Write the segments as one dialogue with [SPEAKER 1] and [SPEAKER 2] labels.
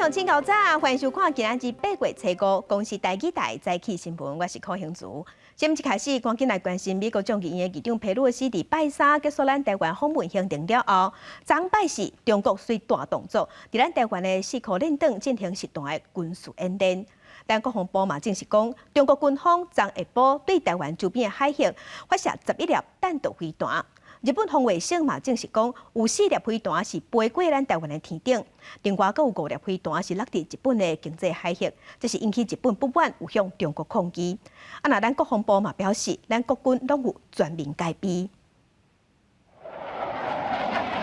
[SPEAKER 1] 好，请到早，欢迎收看今仔日8月初5，公司台记台早起新闻，我是柯兴竹。节目一开始，赶紧来关心美国众议院议长佩洛西伫拜三结束咱台湾访问行程了后，昨拜四中国随大动作，伫咱台湾的4颗领导进行适当的军事演练。但国防部嘛证实讲，中国军方昨下晡对台湾周边的海域发射11粒弹道飞弹。日本防卫省嘛证实讲，有4粒飞弹是飞过咱台湾的天顶，另外阁有5粒飞弹是落伫日本的经济海域，这是引起日本不满，有向中国抗议。那咱国防部嘛表示，咱国军拢有全面戒备。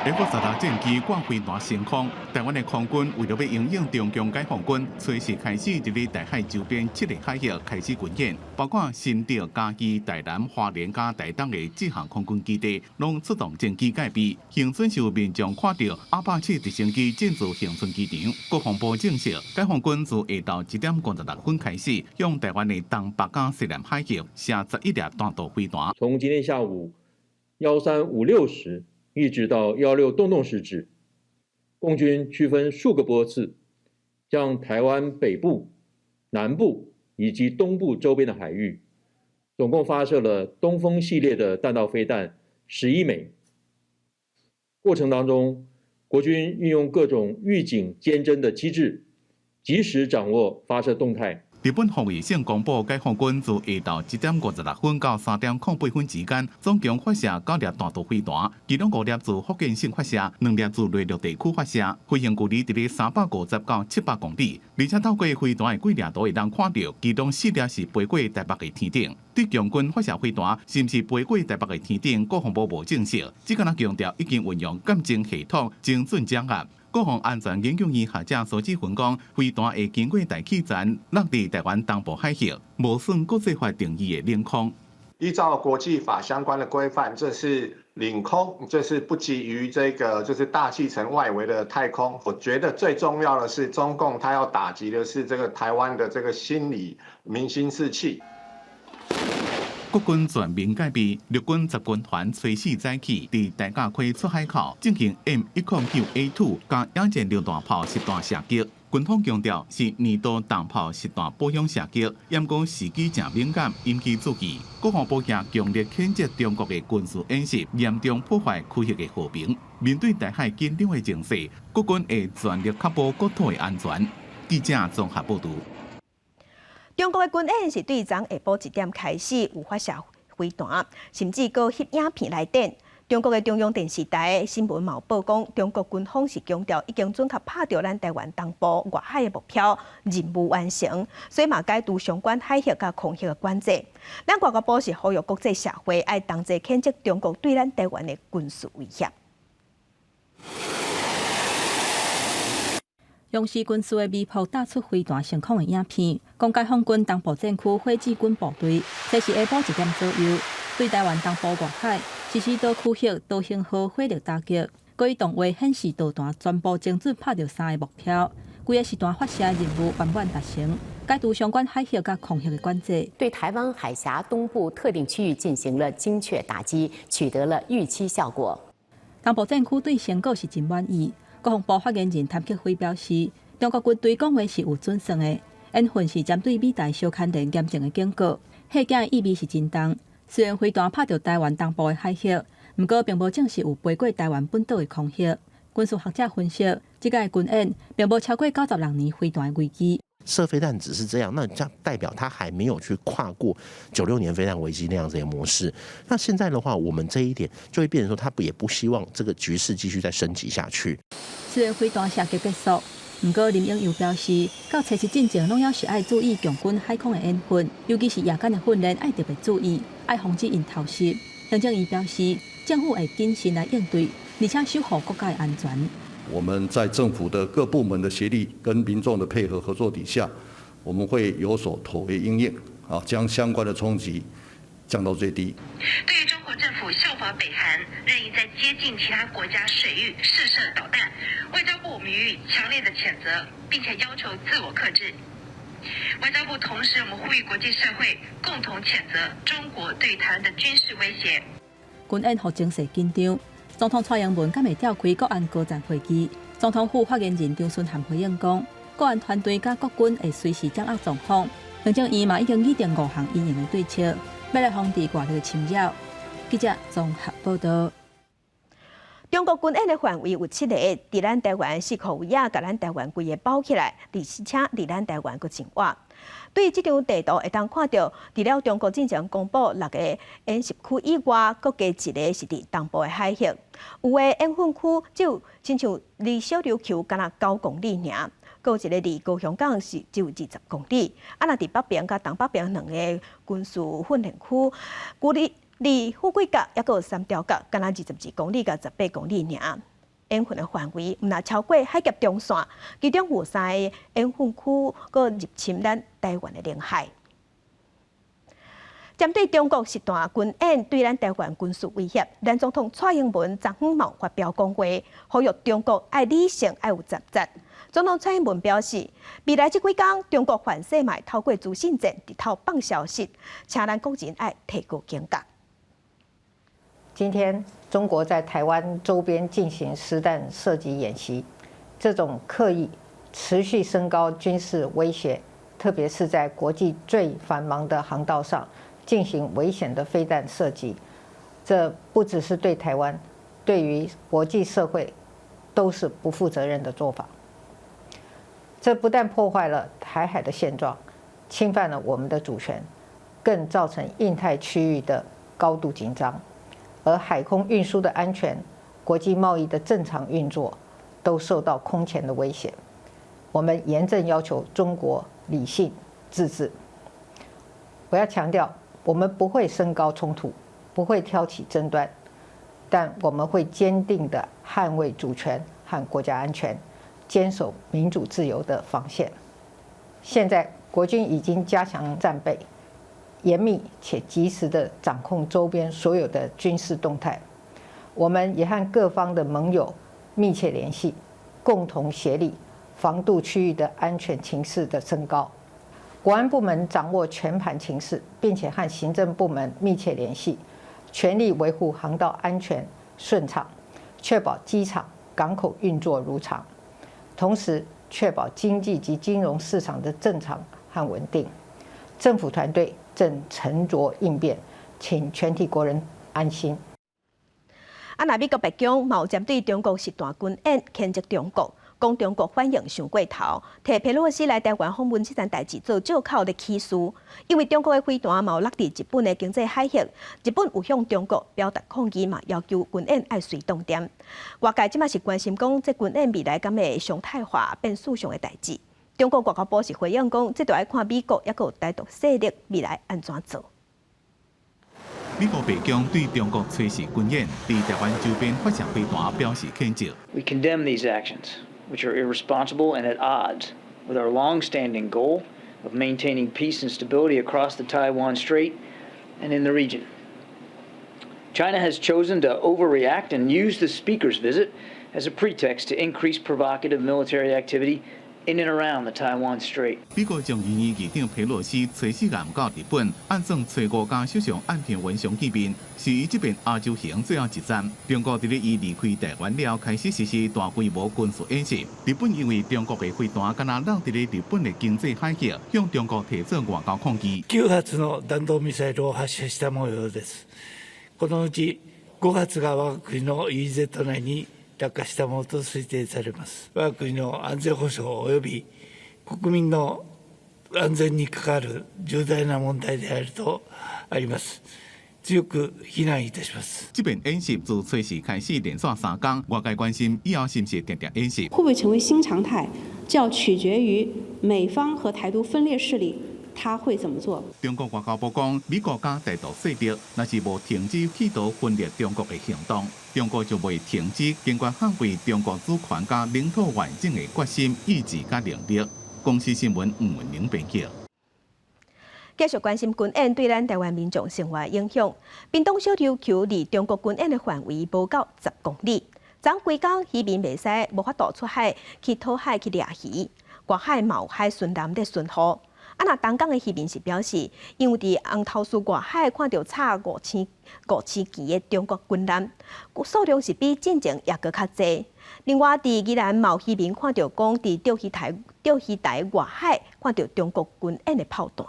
[SPEAKER 2] F-16战机挂飞弹升空，台湾的空军为了要应应中共解放军，随时开始伫咧台海周边7个海域开始军演，包括新竹、嘉义、台南、花莲、甲台东的7项空军基地，拢出动战机戒备，行准是有民众看到阿帕奇直升机进驻恒春机场。国防部证实，解放军自下昼1点56分开始，向台湾的东北港西南海域射11粒弹道飞弹。
[SPEAKER 3] 从今天下午13:56时。一直到16洞时止，共军区分数个波次，向台湾北部、南部以及东部周边的海域，总共发射了东风系列的弹道飞弹11枚。过程当中，国军运用各种预警监侦的机制，及时掌握发射动态。
[SPEAKER 2] 日本防卫省公布，解放军自下昼1点56分到3点08分之间，总共发射9粒弹道飞弹，其中5粒自福建省发射，2粒自内陆地区发射，飞行距离伫咧350到700公里，而且透过飞弹的几粒都会当看到，其中4粒是飞过台北的天顶。对共军发射飞弹是毋是飞过台北的天顶，国防部无证实，只敢强调已经运用感情系统精准掌握。国防安全研究院学者苏志芬讲，飞弹会经过大气层落地台湾东部海域，无损国际法定义的领空。
[SPEAKER 4] 依照国际法相关的规范，这是领空，这是不及于这个就是大气层外围的太空。我觉得最重要的是，中共他要打击的是这个台湾的这个心理民心士气。
[SPEAKER 2] 国军全面戒备，陆军10军团随时早起，伫大甲溪出海口进行 M109A2 加野战榴弹炮实弹射击。军方强调是年度弹炮实弹保养射击，验讲时机正敏感，引起注意。国防部也强烈谴责中国的军事演习，严重破坏区域的和平。面对台海紧张的情势，国军会全力确保国土的安全。记者综合报道。
[SPEAKER 1] 中国的军演是对昨下晡1点开始有发射飞弹，甚至搁翕影片来电。中国的中央电视台新闻有报讲，中国军方是强调已经准确拍到咱台湾东部外海的目标，任务完成，所以嘛解除相关海峡甲空域的管制。咱外交部是呼吁国际社会爱同齐谴责中国对咱台湾的军事威胁。
[SPEAKER 5] 用是军事的微炮打出飞弹升空的影片，讲解放军东部战区火箭军部队，这是下晡1点左右，对台湾东部外海实施多区域多型号火力打击。各动画显示导弹全部精准拍到3个目标，规个实弹发射任务圆满达成，解除相关海峡甲空域的管制，
[SPEAKER 6] 对台湾海峡东部特定区域进行了精确打击，取得了预期效果。
[SPEAKER 5] 东部战区对成果是真满意。国防部发言人谭克辉表示，中国军队讲话是有准绳的，演训是针对美台小勘定严正的警告，吓惊的意味是真重。虽然飞弹拍到台湾东部的海域，不过并无证实有飞过台湾本岛的空域。军事学者分析，这届军演并无超过96年飞弹的危机。
[SPEAKER 7] 射飞弹只是这样，那这样代表他还没有去跨过96年飞弹危机那样子的模式。那现在的话，我们这一点就会变成说，他也不希望这个局势继续再升级下去。
[SPEAKER 5] 虽然飞弹射击结束，不过林英又表示，到测试进前拢要是爱注意强军海空的演训，尤其是夜间的训练爱特别注意，爱防止因偷袭。杨正义表示，政府会谨慎来应对，而且守护国家的安全。
[SPEAKER 8] 我们在政府的各部门的协力跟民众的配合合作底下，我们会有所妥为因应，将相关的冲击降到最低。
[SPEAKER 9] 对于中国政府效法北韩，任意在接近其他国家水域试射导弹，外交部我们予以强烈的谴责，并且要求自我克制。外交部同时，我们呼吁国际社会共同谴责中国对台湾的军事威胁。
[SPEAKER 5] 军演和情势紧张。总统蔡英文敢会召开国安高层会议？总统府发言人张顺涵回应讲，国安团队甲国军会随时掌握状况，行政院嘛已经拟定5项应用的对策，要来防治外力侵扰。记者综合报道。
[SPEAKER 1] 中国军演的范围有7个，伫咱台湾4颗位啊，甲咱台湾规个包起来，而且离咱台湾阁真远。对这张地图会当看到，除了中国正常公布6个演习区以外，阁加1个是伫东部的海域。有的演训区只有亲像离小琉球敢若9公里尔，阁有一个离高雄港是只有20公里。啊，若伫北边甲东北边2个军事训练区，离富贵角也阁有三条角，敢若22公里甲18公里尔。演训的范围毋若超过海峡中线，其中有3个演训区阁入侵咱台湾的领海。针对中国实弹军演对咱台湾军事威胁，咱总统蔡英文昨昏嘛发表讲话，呼吁中国爱理性、爱有责任。总统蔡英文表示，未来这几天，中国反射嘛透过资讯战直头放消息，请咱国人爱提高警觉。
[SPEAKER 10] 今天，中国在台湾周边进行实弹射击演习，这种刻意持续升高军事威胁，特别是在国际最繁忙的航道上进行危险的飞弹射击，这不只是对台湾，对于国际社会都是不负责任的做法。这不但破坏了台海的现状，侵犯了我们的主权，更造成印太区域的高度紧张。而海空运输的安全、国际贸易的正常运作，都受到空前的威胁。我们严正要求中国理性自治。我要强调，我们不会升高冲突，不会挑起争端，但我们会坚定地捍卫主权和国家安全，坚守民主自由的防线。现在，国军已经加强战备。严密且及时地掌控周边所有的军事动态，我们也和各方的盟友密切联系，共同协力防堵区域的安全情势的升高。国安部门掌握全盘情势，并且和行政部门密切联系，全力维护航道安全顺畅，确保机场、港口运作如常，同时确保经济及金融市场的正常和稳定。政府团队正沉着应变，请全体国人安心。
[SPEAKER 1] 那美国白宫嘛有针对中国实弹军演谴责中国，讲中国反应伤过头，替佩洛西来台湾访问这件代志做借口的起诉。因为中国的飞弹嘛有落伫日本的经济海域，日本有向中国表达抗议嘛，要求军演爱随重点。外界即马是关心讲，这军演未来敢会常态化变事上的代志。中国外交部是回应讲，这就要看美国也有台独势力未来安怎做。
[SPEAKER 2] 美国白宫对中国炊事军演伫台湾周边发射飞弹表示谴责。
[SPEAKER 11] We condemn these actions, which are irresponsible and at odds with our long-standing goal of maintaining peace and stability across the Taiwan Strait and in the region. China has chosen to overreact and use the speaker's visit as a pretext to increase provocative military activity in and around the Taiwan Strait.
[SPEAKER 2] 美国众议院议长佩洛西找时间到日本，按算找5家首相岸田文雄见面，是伊这边亚洲行最后一站。中国伫咧伊离开台湾了，开始实施大规模军事演习。日本因为中国的飞弹敢若落伫咧日本的经济海域，向中国提出外交抗议。
[SPEAKER 12] 9発の弾道ミサイルを発射した模様です。このうち5発が我が国の EEZ 内に落下したものと推定されます。我が国の安全保障及び国民の安全に関わる重大な問題であるとあります。強く非難いたします。
[SPEAKER 2] 这边演习自炊事开始连续3天，外界关心以后是不是定定演习？
[SPEAKER 13] 会不会成为新常态？这要取决于美方和台独分裂势力。他会怎么做？
[SPEAKER 2] 中国外交部讲，美国加台独势力若是无停止企图分裂中国的行动，中国就未停止坚决捍卫中国主权加领土完整的决心、意志加能力。公司新闻吴文玲编辑。
[SPEAKER 1] 继续关心军演对咱台湾民众生活影响。屏东小琉球离中国军演的范围无到10公里，昨规天渔民袂使无法度出海去讨海去掠鱼，外海嘛有海巡舰在巡逻。若东港的渔民是表示，因为伫红头树外海看到差5000旗的中国军舰，数量是比进前也搁较济。另外，伫宜兰某渔民看到讲，伫钓鱼台外海看到中国军舰的炮弹。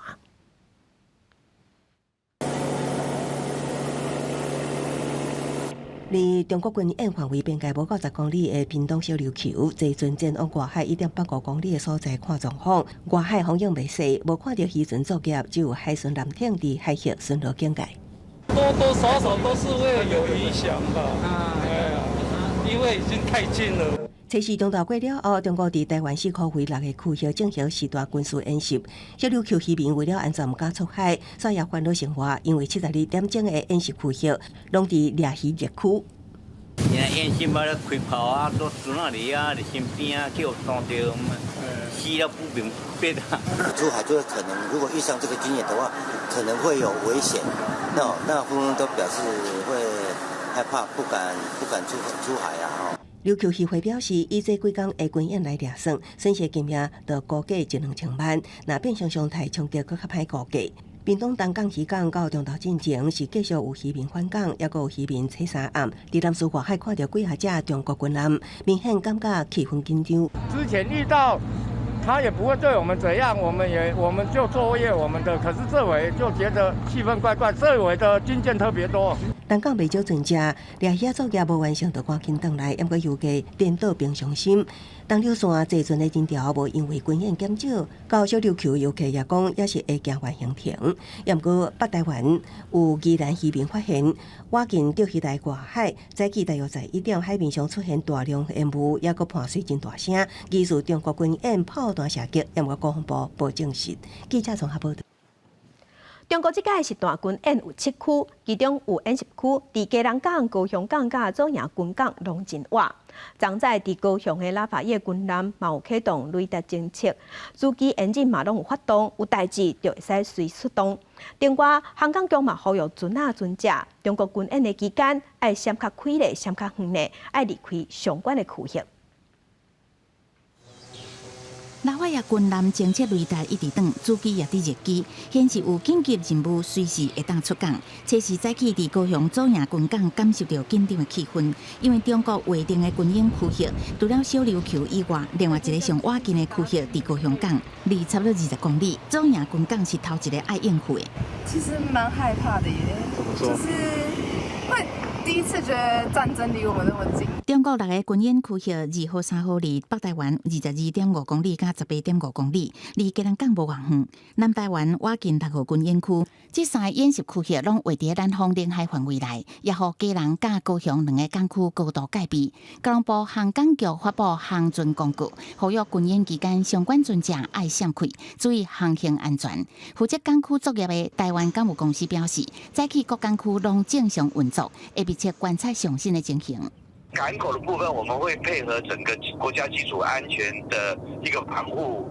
[SPEAKER 14] 离中国军演范围边界无到10公里的屏东小琉球，坐船前往外海1.85公里的所在看状况。外海风影袂细，无看到渔船作业，只有海巡舰艇伫海域巡逻警戒。
[SPEAKER 15] 多多少少都是会有影响吧，因为已经太近了。
[SPEAKER 14] 测试中岛过了后，中国伫台湾4khu6个区域进行时大军事演习。小琉球渔民为了安全毋敢出海，所以也烦恼生活，因为72点钟的演习区域拢伫掠鱼热区。
[SPEAKER 16] 现在演习嘛咧开炮啊，都船啊里啊，伫身边啊，叫撞到，死了不明白啊。
[SPEAKER 17] 出海就会可能，如果遇上这个经验的话，可能会有危险。那纷纷都表示会害怕，不敢出海啊。
[SPEAKER 14] 琉球渔会表示，以这几天的军演来掠算，损失金额就估计1-2千万，若变成常态冲击，搁较歹估计。屏东东港渔港到中岛进前是继续有渔民返港，也有渔民扯沙岸。伫南苏外海看到几下只中国军舰，明显感觉气氛紧张。
[SPEAKER 18] 之前遇到他也不会对我们怎样，我们就作业我们的。可是这回就觉得气氛怪怪，这回的军舰特别多。
[SPEAKER 14] 东港未少船只掠鱼作业无完成，就赶紧回来，也过油价颠倒平常心。东柳线坐船的人潮无因为军演减少，到小琉球游客也讲也是会行完行停。也毋过北台湾有宜兰渔民发现，挖近钓鱼台外海，早起大约在1点，海面上出现大量烟雾，也个伴随真大声，疑似中国军演炮弹射击，也毋过国防部无证实。记者综合报道。
[SPEAKER 1] 中国这届实弹军演有7区，其中有演习区伫基隆港、高雄港、甲左营军港拢真活。昨在伫高雄的拉法叶军舰嘛有启动雷达侦测，主机引擎嘛拢有发动，有代志就会使随出动。另外，航港局嘛呼吁船仔船只，中国军演的期间爱闪较开咧、闪较远咧，爱离开相关的区域。
[SPEAKER 19] 拉法叶军舰侦测雷达一直等，主机也伫热机，显示有紧急任务，随时会当出港。测试早起伫高雄左营军港感受到紧张的气氛，因为中国划定的军演区域，除了小琉球以外，另外一个上挖近的区域伫高雄港，离差不多20公里。左营军港是头一个爱应付的。
[SPEAKER 20] 其实蛮害怕的耶，就是会第一次觉得战争离我们那么近。
[SPEAKER 19] 中国6个军演区域2号、3号离北台湾22.5公里，甲18.5公里，离基隆港无偌远。南台湾挖近6号军演区，这3个演习区域拢位伫咱方领海范围内，也互基隆甲高雄2个港区高度戒备。交通部航港局发布航巡公告，呼吁军演期间相关船只爱闪开，注意航行安全。负责港区作业的台湾港务公司表示，早起各港区拢正常运作，会密切观察上新的情形。
[SPEAKER 21] 港口的部分，我们会配合整个国家基础安全的一个防护，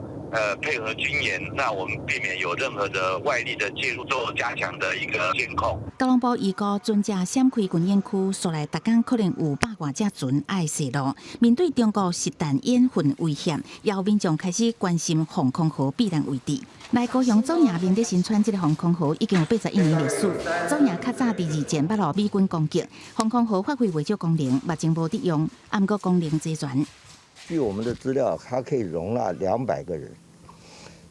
[SPEAKER 21] 配合军演，那我们避免有任何的外力的介入，做加强的一个监控。
[SPEAKER 19] 交通部预估船只闪开军演区，所来逐天可能有100多只船爱驶路。面对中国实弹演训威胁，也有民众开始关心防空壕必然位置。来高雄左营明德新村这个防空壕已经有81年历史。左营较早伫2战捌落美军攻击，防空壕发挥未少功能，目前无得用，不过功能齐全。
[SPEAKER 22] 据我们的资料，它可以容纳200个人，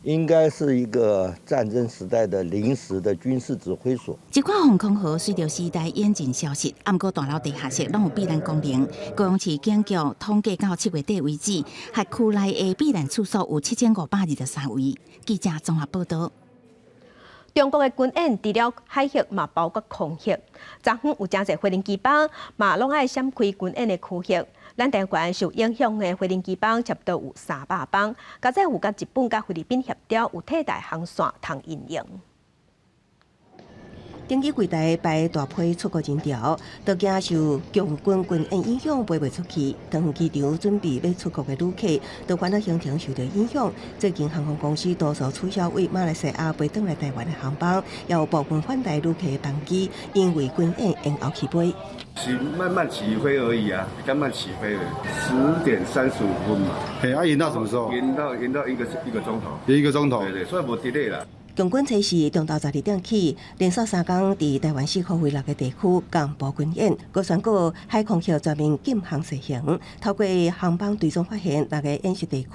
[SPEAKER 22] 应该是一个战争时代的临时的军事指挥所。
[SPEAKER 19] 这款防空壕随着时代演进消失，不过大楼地下室拢有避难功能。高雄市警局统计到7月底为止，辖区内的避难处所有7523位。记者综合报道。
[SPEAKER 1] 中国的军演除了海域，嘛包括空域。昨昏有真侪飞行机帮，嘛拢爱闪开军演的区域。咱台湾受影响的飞行机帮差不多有300帮，加在有甲日本、甲菲律宾协调，有替代航线通运用。
[SPEAKER 14] 登机柜台摆大批出国人潮，都惊受强军军演影响飞袂出去。桃园机场准备要出国的旅客，都烦恼行程受到影响。最近航空公司多数取消为马来西亚飞转来台湾的航班，也有部分换台旅客的班机，因为军演延后起飞。
[SPEAKER 3] 是慢慢起飞而已啊，刚慢起飞了，10点35分嘛。
[SPEAKER 4] 嘿，延到什么时候？
[SPEAKER 3] 延到一个钟头。
[SPEAKER 4] 1个钟头。
[SPEAKER 3] 对，所以无 delay 啦。
[SPEAKER 14] 强军测试中昼12点起，连续3天伫台湾4khu为6个地区公布军演，佮宣告海空协全面禁航实行。透过航班追踪发现6个演习地区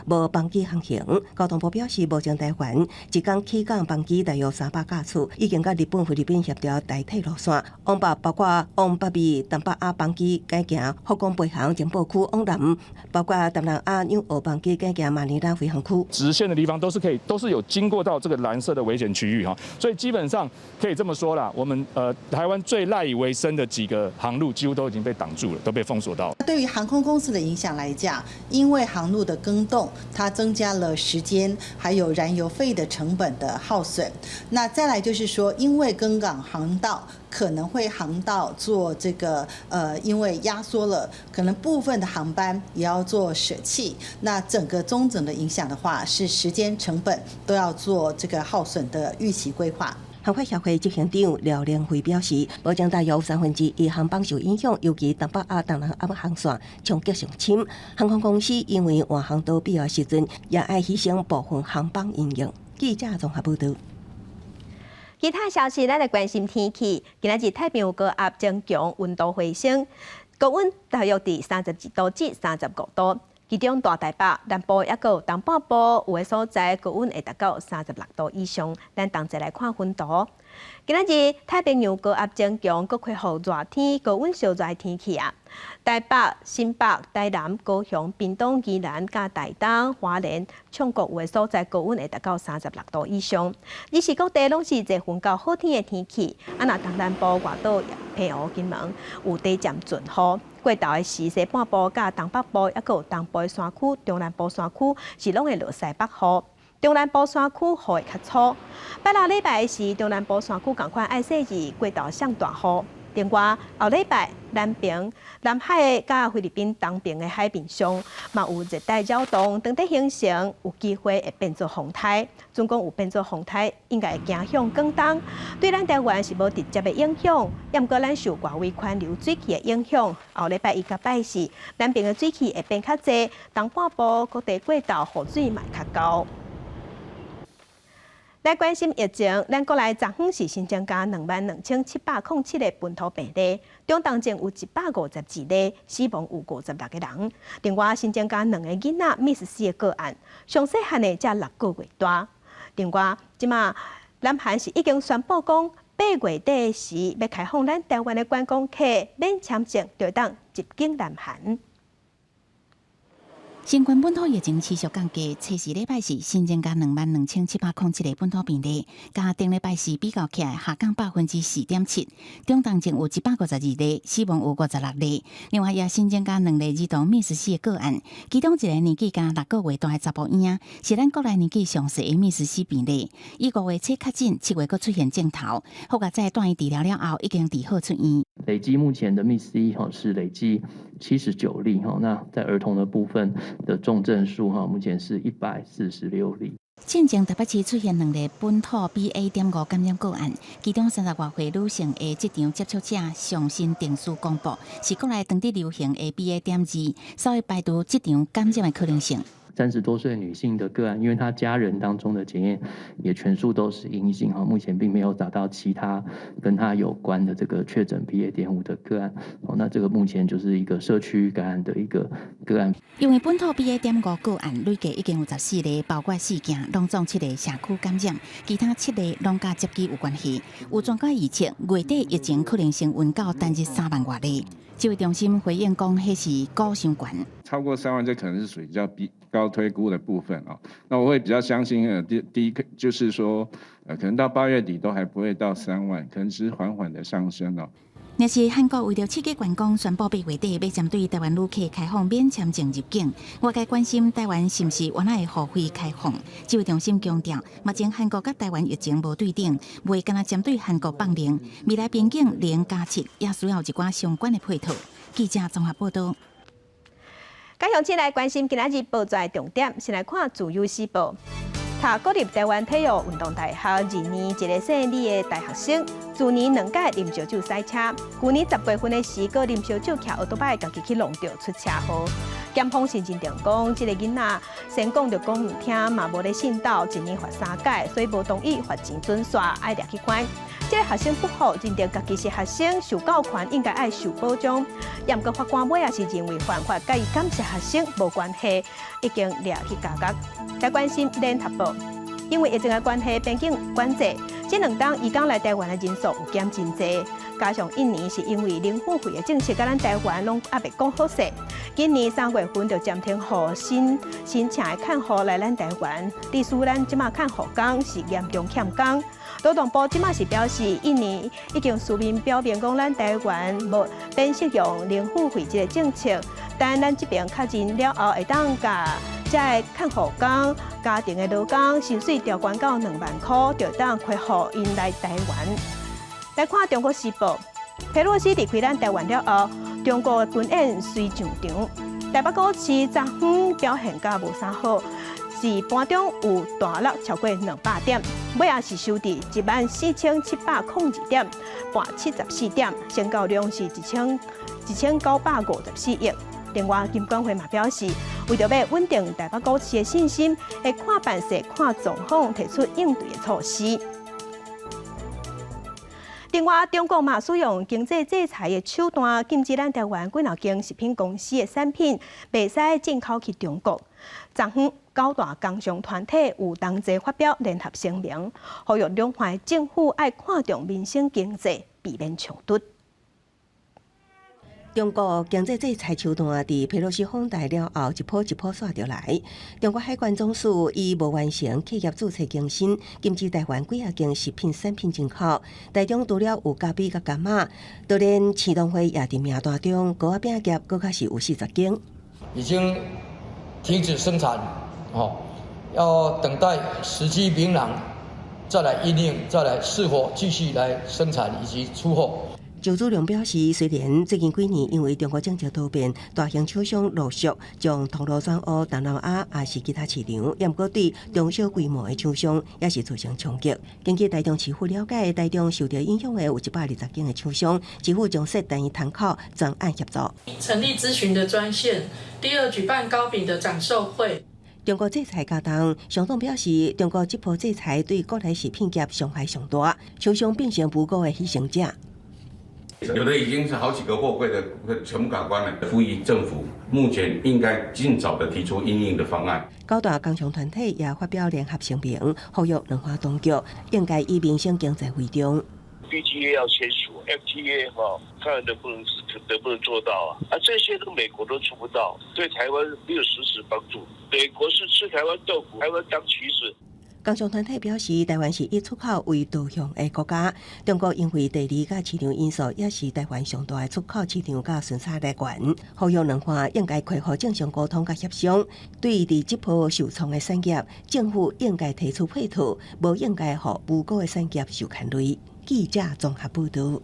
[SPEAKER 14] 无班机航行。交通部表示，目前台湾一天起港班机大约300架次，已经甲日本、菲律宾协调代替路线。往北包括往北美、东北亚班机改行福冈北航情报区往南，包括东南亚纽澳班机改行马尼拉飞航区。
[SPEAKER 23] 直线的地方都是有经过到这个蓝色的危险区域哈，所以基本上可以这么说啦，我们台湾最赖以为生的几个航路几乎都已经被挡住了，都被封锁到。
[SPEAKER 24] 对于航空公司的影响来讲，因为航路的更动，它增加了时间还有燃油费的成本的耗损。那再来就是说，因为更港航道可能会航道做这个因为压缩了，可能部分的航班也要做舍弃。那整个综整的影响的话，是时间成本都要做这个耗损的预期规划。
[SPEAKER 14] 航快协会执行长廖连辉表示，目前大约有1/3航班受影响，尤其东北亚、东南亚航线冲击上深。航空公司因为换航道必要时阵，也爱牺牲部分航班营运。记者综合报道。
[SPEAKER 1] 其他消息，咱来关心天气。今仔日太平洋高压增强，温度回升，高温大约伫32度至35度。其中大台北、南部也有东半部有的所在高温会达到36度以上。咱同齐来看温度。今仔日太平洋高压增强，佫开予热天、高温烧热的天气啊。台北、新北、台南、高雄、屏东、宜兰、甲台东、花莲、唱国有的所在高温会达到36度以上。日时各地拢是一份较好天的天气。啊，若东南部外岛、澎湖、金门有短暂阵雨。过头的时，西半部、甲东北部，还有东部的山区、中南部山区是拢会落西北雨。中南部山区雨会较粗。拜六礼拜时，中南部山区同款爱细雨，过头上大雨。另外，后礼拜南平、南海甲菲律宾东边的海面上，嘛有热带扰动等在形成，有机会会变做风台。总共有变做风台，应该会行向广东，对咱台湾是无直接的影响。也毋过咱受外围环流水气的影响，后礼拜一甲拜四，南边的水气会变较济，东半部各地过道雨水嘛较高。来关心疫情，咱国内昨昏是新增加22707个本土病例，中重症有152例，死亡有56个人。另外新增加2个囡仔，Miss 4个个案，上细汉的才6个月大。另外，即马南韩是已经宣布讲，8月底时要开放咱台湾的观光客免签证就当入境南韩。
[SPEAKER 19] 新冠本土疫情持续降低，初四礼拜四新增加22707个本土病例，甲顶礼拜四比较起来下降4.7%。中重症有152例，死亡有56例。另外也新增加2例儿童Miss 4个个案，其中一个年纪才6个月大的查甫婴，是咱国内年纪上细的Miss 4病例。伊5月初确诊，7月佫出现症头，好在在断医治疗了后，已经治好出院。
[SPEAKER 25] 累计目前的 Miss 1是累计79例哈，那在儿童的部分的重症数哈，目前是146例。
[SPEAKER 19] 进前台北市出现2例本土 BA.5 感染个案，其中30多岁女性的这场接触者上新定数公布，是国内当地流行的 BA.2，稍微排除这场感染的可能性。
[SPEAKER 25] 30多岁女性的个案，因为她家人当中的检验也全数都是阴性哈，目前并没有找到其他跟她有关的这个确诊 BA.5 的个案。那这个目前就是一个社区感染的一个个案。
[SPEAKER 19] 因为本土 BA.5 个案累计已经有14例，包括4件拢总7例社区感染，其他7例拢甲接机有关系。有专家预测，月底疫情可能升温到单日3万多例。指挥中心回应讲，迄是高伤悬。
[SPEAKER 26] 超过3万，这可能是属于比较高推估的部分哦。那我会比较相信，第一个就是说，可能到8月底都还不会到3万，可能只是缓缓的上升哦。
[SPEAKER 19] 若是韩国为了刺激观光，宣布8月底要针对台湾旅客开放免签证入境。外界关心台湾是毋是原来会付费开放？指挥中心强调，目前韩国甲台湾疫情无对等，袂干那针对韩国放零，未来边境零加7也需要一寡相关的配套。记者综合报道。
[SPEAKER 1] 加详起来关心今仔日报纸重点，先来看自由时报。读国立台湾体育运动大学2年一个姓李的大学生，去年2届啉烧酒赛车，去年10月份的时，个啉烧酒骑奥多拜，家己去弄着出车祸。检方审认定讲，这个囡仔先讲着讲唔听，嘛无咧信道，1年罚3届，所以无同意罚钱准刷，爱掠去关。这个学生不好，认定家己是学生，受教权应该爱受保障。也毋过法官尾也是认为犯法，甲伊感谢学生无关系，已经掠去监狱。来关心联合报，因为疫情的关系，边境管制，这2冬移工来台湾的人数有减真济。加上印尼是因为零付费的政策，甲咱台湾拢还未讲好势。今年3月份就暂停予新请的看护来咱台湾，历史咱即马看护工是严重欠工。劳动部即马是表示，印尼已经书面表明讲，咱台湾无免适用零付费这个政策，但咱这边确认了后，会当甲这个看护工、家庭的劳工薪水调悬到2万块，就当恢复因来台湾。来看中国时报，佩洛西离开咱台湾了后，中国军演随上场。台北股市昨昏表现甲无啥好。是盘中有大落超过200点，尾也是收伫14702点，盘74点，成交量是1954亿。另外，金管会嘛表示，为着要稳定台北股市的信心，会看办势、看状况，提出应对的措施。另外，中国嘛使用经济制裁的手段，禁止咱台湾几多间食品公司的产品袂使进口去中国。昨昏9大工商团体有同齐发表联合声明，呼吁两岸政府爱看重民生经济，避免冲突。
[SPEAKER 14] 中国经济制裁手段伫佩洛西访台了后，一波一波刷着来。中国海关总署以无完成企业注册更新，禁止台湾几间食品产品进口，台中除了有咖啡甲柑仔，就连市农会也伫名单中，糕仔饼业搁较是有40间。
[SPEAKER 4] 已经停止生产，要等待时机明朗，再来因应，再来是否继续来生产以及出货。
[SPEAKER 14] 周主任表示，虽然最近几年因为中国政策多变，大型厂商陆续将铜锣转乌、东南亚也是其他市场，也毋过对中小规模的厂商也是造成冲击。根据台中市府了解，台中受到影响的有120间的厂商，市府将设单一摊口专案协助，
[SPEAKER 5] 成立咨询的专线。第二，举办糕饼的展售会。
[SPEAKER 14] 中国制裁加重，总统表示，中国这波制裁对国内食品业伤害上大，厂商变成无辜的牺牲者。
[SPEAKER 6] 有的已经是好几个货柜的全部卡关了，呼吁政府目前应该尽早的提出因应的方案。
[SPEAKER 14] 9大工商团体也发表联合声明，呼吁两岸当局应该以民生经济为重。
[SPEAKER 7] BTA 要签署 ，FTA 看能不能做到啊？这些都美国都做不到，对台湾没有实质帮助。美国是吃台湾豆腐，台湾当棋子。
[SPEAKER 14] 工商团体表示，台湾是以出口为导向的国家，中国因为地理甲市场因素，也是台湾上大的出口市场甲生产来源。呼吁两岸应该恢复正常沟通甲协商，对伫这波受创的产业，政府应该提出配套，无应该互无辜的产业受牵累。记者综合报道。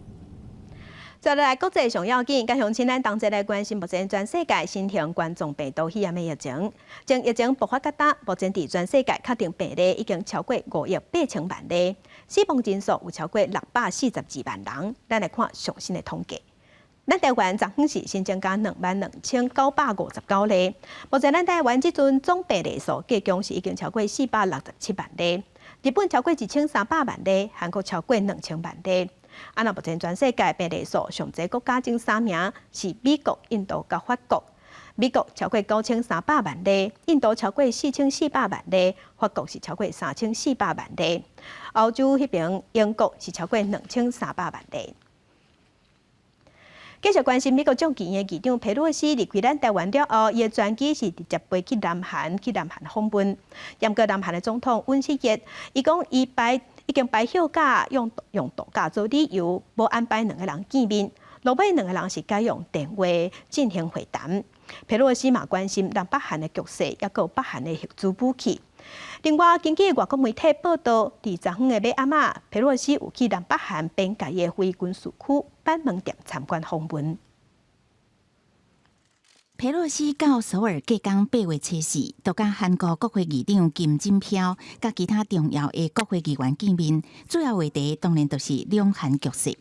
[SPEAKER 1] 再来国际上要紧，加上请咱同齐来关心目前全世界新型冠状病毒肺炎的疫情。从疫情爆发到今，目前伫全世界确定病例已经超过5亿8千万例，死亡人数有超过642万人。咱来看最新的统计。咱台湾昨昏是新增加22959例，目前咱台湾即阵总病例数计共是已经超过467万例。日本超过1300万例，韩国超过2000万例。目前全世界病例数上济国家前3名是美国、印度甲法国。美国超过9300万例，印度超过4400万例，法国是超过3400万例。欧洲迄边，英国是超过2300万例。继续关心美国众议院议长佩洛西离开咱台湾了后，伊的专机是直接飞去南韩访问。不过南韩的总统尹锡悦，伊讲伊排已经摆休假用度假做理由，无安排2个人见面。落尾2个人是改用电话进行会谈。佩洛西嘛关心南北韩的局势，也有北韩的核子武器。另外，根据外国媒体报道，伫昨昏的尾暗仔，佩洛西有去南北韩边界的非军事区板门店参观访问。
[SPEAKER 19] 佩洛西到首尔隔港8月初4，就甲韩国国会议长金正票甲其他重要的国会议员见面，主要话题当然就是两韩局势。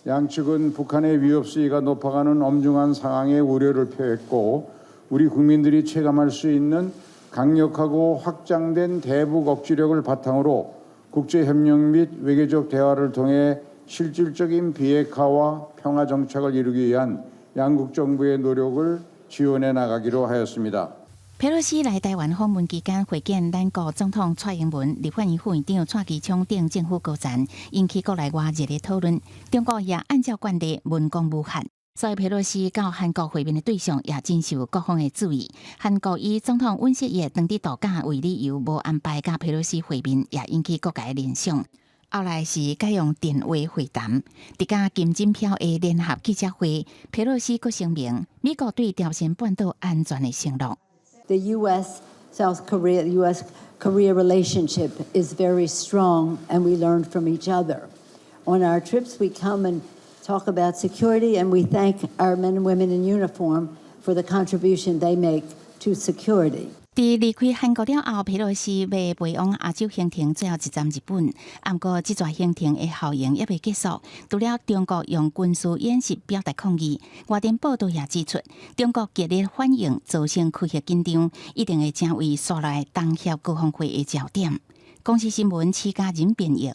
[SPEAKER 8] 양측은 북한의 위협 수위가 높아가는 엄중한 상황에 우려를 표했고 우리 국민들이 체감할 수 있는 강력하고 확장된 대북 억지력을 바탕으로 국제협력 및 외교적 대화를 통해 실질적인 비핵화와 평화 정착을 이루기 위한 양국 정부의 노력을 지원해 나가기로 하였습니다.
[SPEAKER 19] 佩洛西来台湾访问期间会见咱国总统蔡英文、立法院副院长蔡其昌等政府高层，引起国内外热烈讨论。中国也按照惯例文攻武汉，所以佩洛西到韩国会面的对象也真受各方的注意。韩国以总统尹锡悦当地度假为理由，无安排甲佩洛西会面，也引起各界联想。后来是改用电话会谈，伫甲金正票的联合记者会，佩洛西佫声明美国对朝鲜半岛安全的承诺。
[SPEAKER 9] The U.S.-South Korea, the U.S.-Korea relationship is very strong, and we learn from each other. On our trips, we come and talk about security, and we thank our men and women in uniform for the contribution they make to security.
[SPEAKER 19] 伫离开韩国了后，佩洛西要飞往亚洲行程最后一站日本。不过，这段行程的效应也未结束。除了中国用军事演习表达抗议，外电报道也指出，中国激烈反应造成区域紧张，一定会成为刷来东协高峰会的焦点。公司新闻徐家人编译。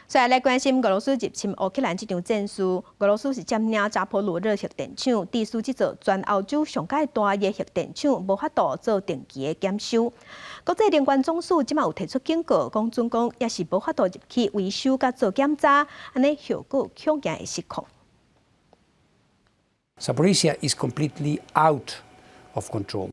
[SPEAKER 1] 再来关心俄罗斯入侵乌克兰这场战事，俄罗斯是占领扎波罗热核电厂，地区这座全欧洲上界大的核电厂无法度做定期的检修。国际能源总署即马有提出警告，讲准讲也是无法度入去维修甲做检查，安尼效果恐惊会失控。
[SPEAKER 10] Zaporizhzhia is completely out of control.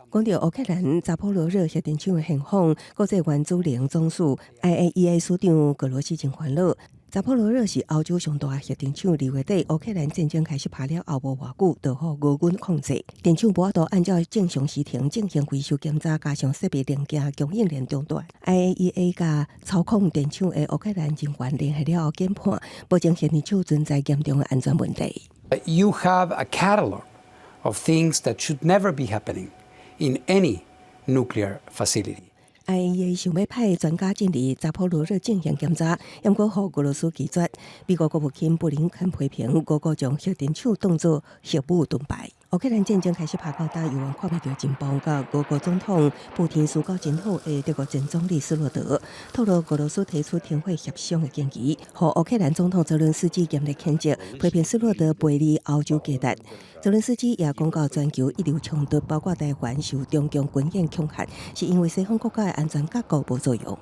[SPEAKER 14] 讲到乌克兰扎波罗热核电厂的情况，国际原子能总署 IAEA 署长格罗西真烦恼。扎波罗热是欧洲上大核电厂，2月底乌克兰战争开始拍了后无偌久，就互俄军控制。电厂无法度按照正常时程进行维修检查，加上设备零件供应链中断。IAEA 甲操控电厂的乌克兰人员联合了后研判，保证核电厂存在严重的安全问题。
[SPEAKER 10] You have a catalog of things that should never be happening in any nuclear facility.
[SPEAKER 14] IAEA 想要派专家进入扎波罗热进行检查，不过互俄罗斯拒绝。美国国务卿布林肯批评俄国将核电厂当作核武盾牌。乌克兰战争开始拍到打，有人看不到进步。甲俄国总统普京思考真好的德国前总理施罗德透露，俄罗斯提出停火协商的建议，互乌克兰总统泽伦斯基严厉谴责，批评施罗德背离欧洲价值。泽伦斯基也讲到，全球一流冲突，包括台湾受中共军演恐吓，是因为西方国家的安全格局无作用。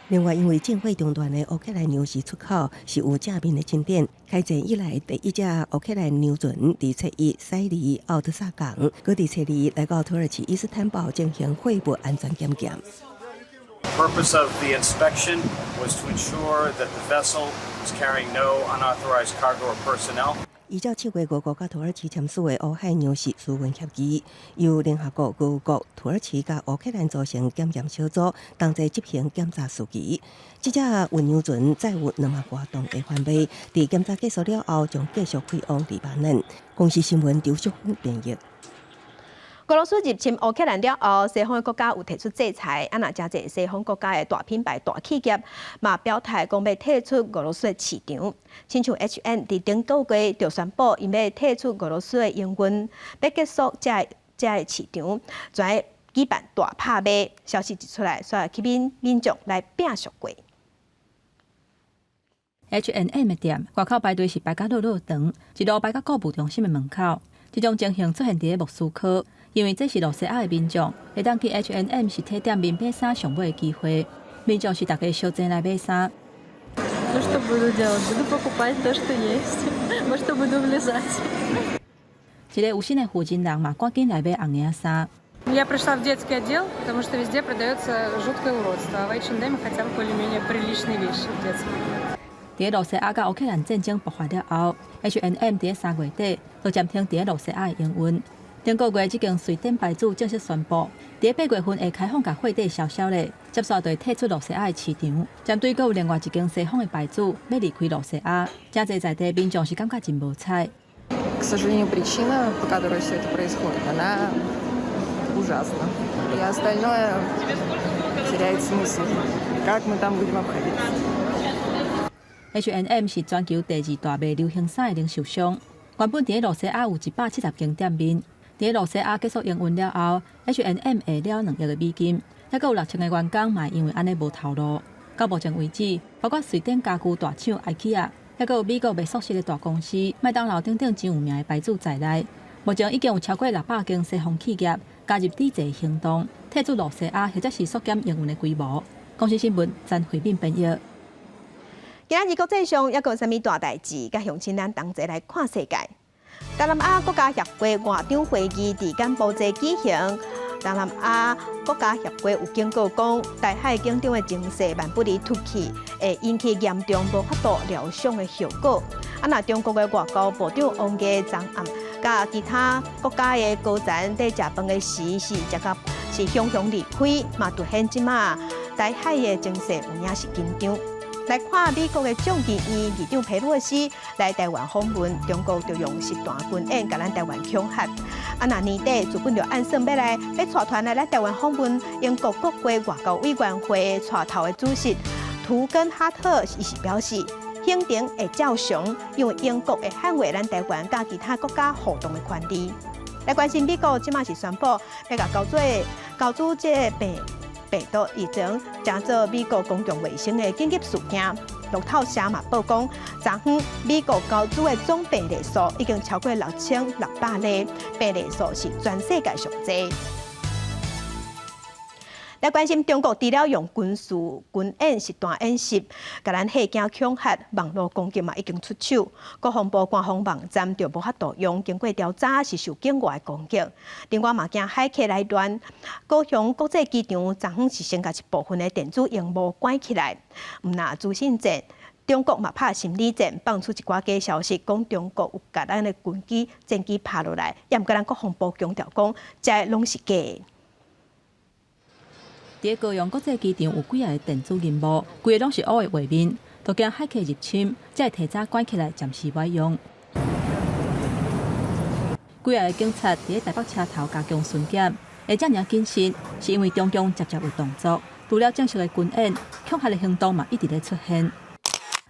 [SPEAKER 14] 另外，因为战火中断的乌克兰粮食出口是有正面的进展。开战以来，第一只乌克兰牛船伫初一驶离奥德萨港，搁伫初二来到土耳其伊斯坦堡进行货物安全检验。
[SPEAKER 11] The purpose of the inspection was to ensure that the vessel was carrying no unauthorized cargo or personnel.
[SPEAKER 14] 依照7月俄国甲土耳其签署的乌海粮食咨询协议，由联合国、俄国、土耳其甲乌克兰组成检验小组，同齐执行检查事宜。这只运油船载有2万多吨的番麦，伫检查结束了后，将继续开往黎巴嫩。公司新闻周淑芬编译。
[SPEAKER 1] 俄罗斯入侵乌克兰了后，西方国家有提出制裁，若真侪西方国家的大品牌、大企业嘛表态讲要退出俄罗斯的市场。亲像 HN 伫顶个月就宣布，因要退出俄罗斯的营运，要结束这个市场，全举办大拍卖。消息一出来，所有吸民众来拼熟过。
[SPEAKER 12] H&M 的店外口排队是排甲落长，一路排到购物中心的门口。这种情形出现伫莫斯科。因为这是洛西亚的民众会当去 H&M 实体店面买衫上买的机会，民众是大家小钱来买衫。一个有心的负责人嘛，赶紧来买红领衫。
[SPEAKER 2] Я пришла в детский отдел, потому что везде продается жуткое уродство, а в H&M хотя бы более-менее приличные вещи детские.
[SPEAKER 12] 伫罗西亚甲乌克兰战争爆发了后 ，H&M 伫3月底就暂停伫罗西亚的营运。中国月已经随电牌主正式宣布，伫8月份会开放甲货底小小的接受对退出罗西亚的市场。针对有另外一间西方的牌主要离开罗西亚，真侪在地民众是感觉真无彩。
[SPEAKER 20] К сожалению, причина, по которой все это происходит, она ужасна. И остальное теряет смысл. Как мы там будем обходиться?
[SPEAKER 12] H&M 是全球第2大卖流行衫的零售商，原本伫罗西亚有170间店面。伫罗西亚结束营运了后 ，H&M 下了2亿美金，还佫有6000个员工嘛，因为安尼无透露。到目前为止，包括瑞典家具大厂 IKEA， 还佫有美国卖素食的大公司麦当劳等等真有名的牌子在内，目前已经有超过600间西方企业加入抵制行动，退出罗西亚或者是缩减营运的规模。公司新闻詹慧敏编译。
[SPEAKER 1] 今仔日国际上还有啥物大代志？甲乡亲咱同齐来看世界。东南亚国家协会外长会议伫柬埔寨举行。东南亚国家协会有警告讲，台海紧张的情势万不离突起，会引起严重无法度疗伤的后果。若中国的外交部长王毅昨暗甲其他国家的高层在食饭的时是汹汹离开，嘛凸显即马台海的情势有影是紧张。来看美国的众议院议长佩洛西来台湾访问，中国就用实弹军演甲咱台湾恐吓。若年底日本就按算要带团来台湾访问，英国国会外交委员会带头的主席图根哈特伊是表示，肯定会照常，因为英国会捍卫咱台湾甲其他国家互动的权利。来关心美国即马是宣布要甲交出这病毒疫情，将做美国公共卫生的紧急事件。路透社嘛报讲，昨昏美国交出的总病例数已经超过6600例，病例数是全世界上侪。来关心中国除了用军演实弹演习，甲咱吓惊恐吓，网络攻击嘛已经出手。国防部官方网站就无法度用，经过调查是受境外攻击。另外嘛惊海客来乱，高雄国际机场昨昏是先甲一部分的电子荧幕关起来。毋那资讯战，中国嘛拍心理战，放出一寡假消息，讲中国有甲咱的军机、战机拍落来，也毋过咱国防部强调讲，这拢是假的。伫高雄国际机场有几个电子荧幕，规个拢是乌的画面，都惊海客入侵，才会提早关起来，暂时袂用。几个警察伫台北车头加强巡检，会遮尔谨慎，是因为中共接有动作。除了正式的军演，恐吓的行动嘛一直咧出现。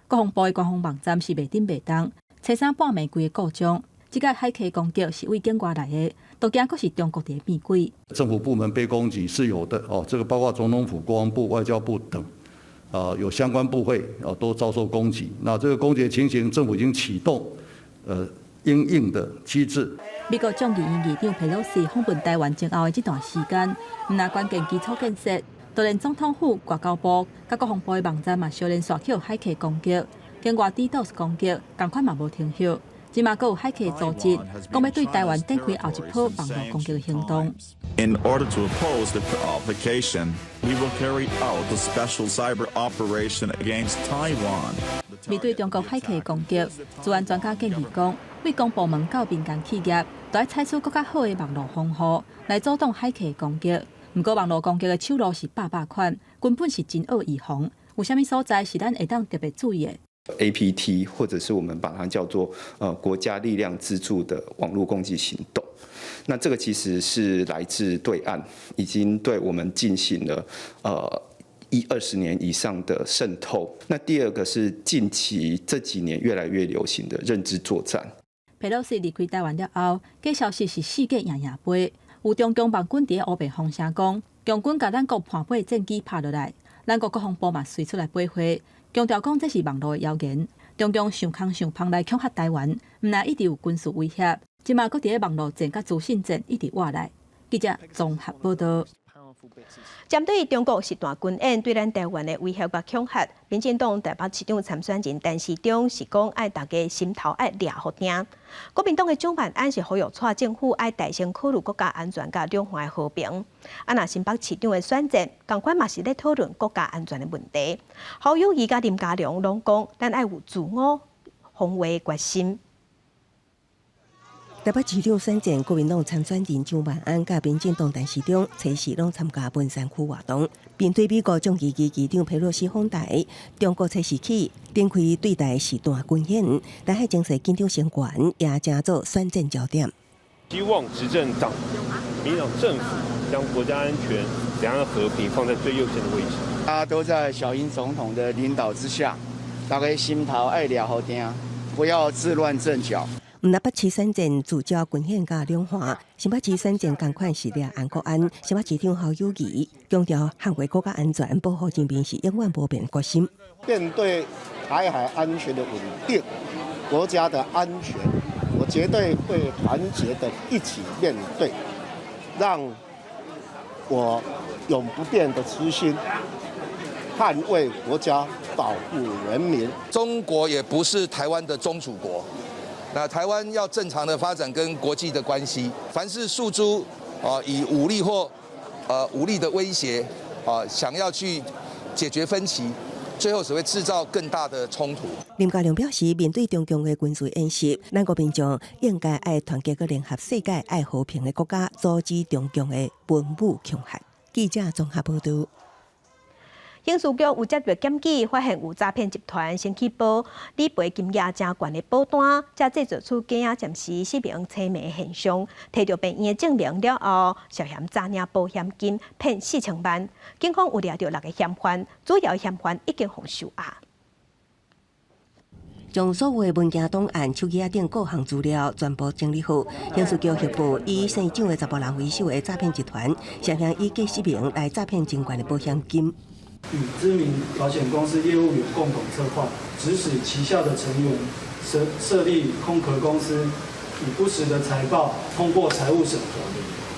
[SPEAKER 1] 国防部的官方网站是袂顶袂当，初三半暝规个故障。这个海客攻击是为境外来的，都惊佫是中国的变鬼。
[SPEAKER 13] 政府部门被攻击是有的哦，这个包括总统府、国防部、外交部等，有相关部会都遭受攻击。那这个攻击情形，政府已经启动因应的机制。
[SPEAKER 12] 美国众议院议长佩洛西访问台湾前后的这段时间，毋但关键基础建设，就连总统府、外交部、甲国防部的网站嘛，小连续去海客攻击，境外DDoS攻击，同款嘛无停歇。即马阁有海客组织，讲要对台湾展开后一波网络攻击的行动。
[SPEAKER 15] In order to oppose the provocation, we will carry out a special cyber operation against Taiwan.
[SPEAKER 12] 面对中国海客攻击，治安专家建议讲，为公部门到民间企业，都要采取更加好的网络防护，来阻挡海客攻击。不过网络攻击的手路是百款，根本是真恶预防。有啥物所在是咱会当特别注意的
[SPEAKER 16] ？APT 或者是我们把它叫做国家力量资助的网络攻击行动，那这个其实是来自对岸，已经对我们进行了20年以上的渗透。那第二个是近期这几年越来越流行的认知作战。
[SPEAKER 12] 佩洛西离开台湾了后，假消息是世界赢杯，有中共网军伫乌白风声讲，共军甲咱国盘8战机拍落来，咱国国防部嘛随出来回回。强调讲这是网络的谣言，中共想空想胖来恐吓台湾，毋但一直有军事威胁，即马搁伫咧网络战甲资讯战一直活来。记者综合报道。
[SPEAKER 1] 针对中国实弹军演对咱台湾的威胁甲恐吓，民进党台北市长参选人陈时中是讲爱大家心头爱抓好定。国民党的蒋万安是呼吁蔡政府爱大声考虑国家安全甲两岸的和平。那新北市长的选择，同款嘛是咧讨论国家安全的问题。侯友宜甲林佳龙拢讲，咱爱有自我防卫决心。
[SPEAKER 14] 台北市长选战，国民党参选人蒋万安甲民进党陈时中初时拢参加文山区活动，并对美国众议院议长佩洛西访台。中国初时起展开对台实弹军演，台海情势紧张升悬，也正做选战焦点。
[SPEAKER 3] 希望执政党、民进党政府将国家安全、两岸和平放在最优先的位置。
[SPEAKER 17] 大家都在小英总统的领导之下，大家心头爱抓好定，不要自乱阵脚。
[SPEAKER 14] 台北市选战聚焦军演甲两岸，新北市选战同款是抓安国安。新北市长侯友宜强调捍卫国家安全、保护人民是永远不变的决心。
[SPEAKER 18] 面对台海安全的稳定，国家的安全，我绝对会团结的一起面对，让我永不变的初心，捍卫国家，保护人民。
[SPEAKER 21] 中国也不是台湾的宗主国。那台湾要正常的发展跟国际的关系，凡是诉诸以武力或武力的威胁想要去解决分歧，最后只会制造更大的冲突。
[SPEAKER 14] 林佳龙表示，面对中共的军事演习，咱国民众应该爱团结个联合世界爱和平的国家，阻止中共的文武恐吓。记者综合报道。
[SPEAKER 1] 刑事局有接到检举，发现有诈骗集团先去报理赔金额真悬的保单，才制作出假啊暂时失明车迷现象，摕到病院的证明了后，涉嫌诈领保险金骗4000万。警方有抓到6个嫌犯，主要嫌犯已经获受押。
[SPEAKER 14] 将所有的文件档案、手机等各项资料全部整理好。刑事局协助以姓蒋的10人为首的诈骗集团，涉嫌以假失明来诈骗真悬的保险金。
[SPEAKER 22] 与知名保险公司业务员共同策划，指使旗下的成员设立空壳公司，以不实的财报通过财务审核，